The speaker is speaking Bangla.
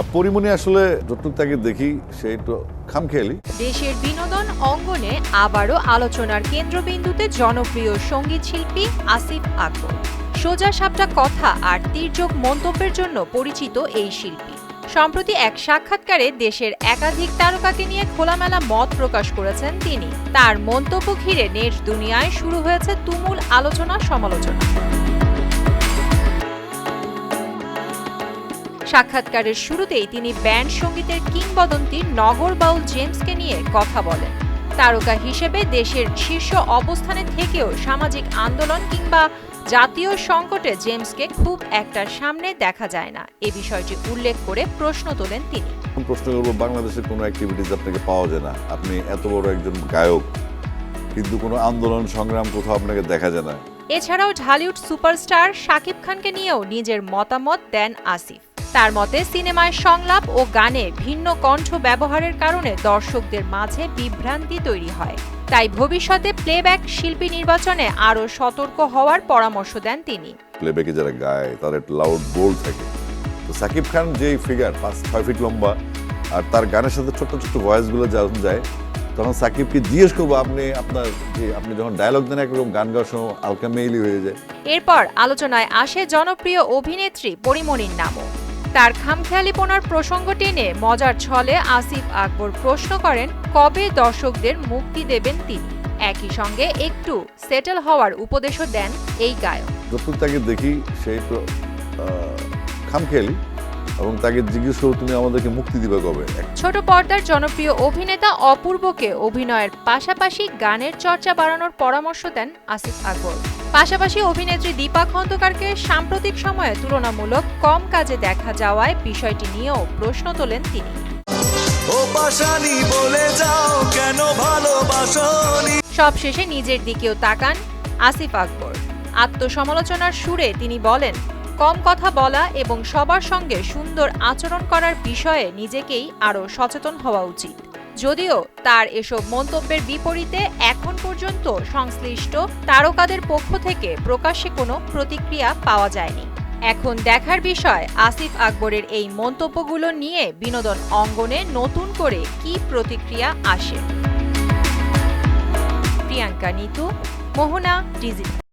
পরিমণি আসলে যতটুকু তাকে দেখি সে একটু খামখেয়ালি। দেশের বিনোদন অঙ্গনে আবারও আলোচনার কেন্দ্রবিন্দুতে জনপ্রিয় সঙ্গীত শিল্পী আসিফ আকবর। সোজা সাপটা কথা আর তীর্যক মন্তব্যের জন্য পরিচিত এই শিল্পী সম্প্রতি এক সাক্ষাৎকারে দেশের একাধিক তারকাকে নিয়ে খোলামেলা মত প্রকাশ করেছেন তিনি। তার মন্তব্য ঘিরে নেট দুনিয়ায় শুরু হয়েছে তুমুল আলোচনা সমালোচনা। সাক্ষাৎকারের শুরুতেই তিনি ব্যান্ড সঙ্গীতের কিংবদন্তি নগর বাউল জেমসকে নিয়ে কথা বলেন। তারকা হিসেবে দেশের শীর্ষ অবস্থানে থেকেও সামাজিক আন্দোলন কিংবা জাতীয় সংকটে জেমসকে খুব একটা সামনে দেখা যায় না, এ বিষয়টি উল্লেখ করে প্রশ্ন তোলেন তিনি। প্রশ্ন করবো, বাংলাদেশের কোনো অ্যাক্টিভিটিস আপনাকে পাওয়া যায় না, আপনি এত বড় একজন গায়ক, কিন্তু কোনো আন্দোলন সংগ্রাম কোথাও আপনাকে দেখা যায় না। এছাড়াও ঢালিউড সুপারস্টার শাকিব খানকে নিয়েও নিজের মতামত দেন আসিফ। তার মতে সিনেমায় সংলাপ ও গানে ভিন্ন কণ্ঠ ব্যবহারের কারণে দর্শকদের মাঝে বিভ্রান্তি তৈরি হয়। তাই ভবিষ্যতে প্লেব্যাক শিল্পী নির্বাচনে আরও সতর্ক হওয়ার পরামর্শ দেন তিনি। প্লেব্যাকে যারা গায় তারা একটু লাউড বোল্ড থাকে, তো সাকিব খান যেই ফিগার 5-6 ফিট লম্বা, আর তার গানের সাথে ছোট্ট ছোট্ট ভয়েসগুলো যখন যায় তখন সাকিবকে জিজ্ঞেস করবো আপনি যখন ডায়লগ দেন একরকম, গান গাওয়ার সময় হালকা মেইলি হয়ে যায়। এরপর আলোচনায় আসে জনপ্রিয় অভিনেত্রী পরিমণির নামও। তার খামখেয়ালিপনার প্রসঙ্গ টেনে মজার ছলে আসিফ আকবর প্রশ্ন করেন কবে দর্শকদের মুক্তি দেবেন তিনি। একই সঙ্গে একটু সেটেল হওয়ার উপদেশও দেন এই গায়ক। যতটুকু তাকে দেখি সে একটু খামখেয়ালি, এবং তাকে জিজ্ঞেস করবো তুমি আমাদেরকে মুক্তি দিবে কবে। ছোট পর্দার জনপ্রিয় অভিনেতা অপূর্বকে অভিনয়ের পাশাপাশি গানের চর্চা বাড়ানোর পরামর্শ দেন আসিফ আকবর। পাশাপাশি অভিনেত্রী দীপা খন্দকারকে সাম্প্রতিক সময়ে তুলনামূলক কম কাজে দেখা যাওয়ায় বিষয়টি নিয়েও প্রশ্ন তোলেন তিনি। সবশেষে নিজের দিকেও তাকান আসিফ আকবর। আত্মসমালোচনার সুরে তিনি বলেন, কম কথা বলা এবং সবার সঙ্গে সুন্দর আচরণ করার বিষয়ে নিজেকেই আরও সচেতন হওয়া উচিত। যদিও তার এসব মন্তব্যের বিপরীতে এখন পর্যন্ত সংশ্লিষ্ট তারকাদের পক্ষ থেকে প্রকাশ্যে কোনো প্রতিক্রিয়া পাওয়া যায়নি। এখন দেখার বিষয় আসিফ আকবরের এই মন্তব্যগুলো নিয়ে বিনোদন অঙ্গনে নতুন করে কী প্রতিক্রিয়া আসে। প্রিয়াঙ্কা নিতু, মোহনা ডিজিটাল।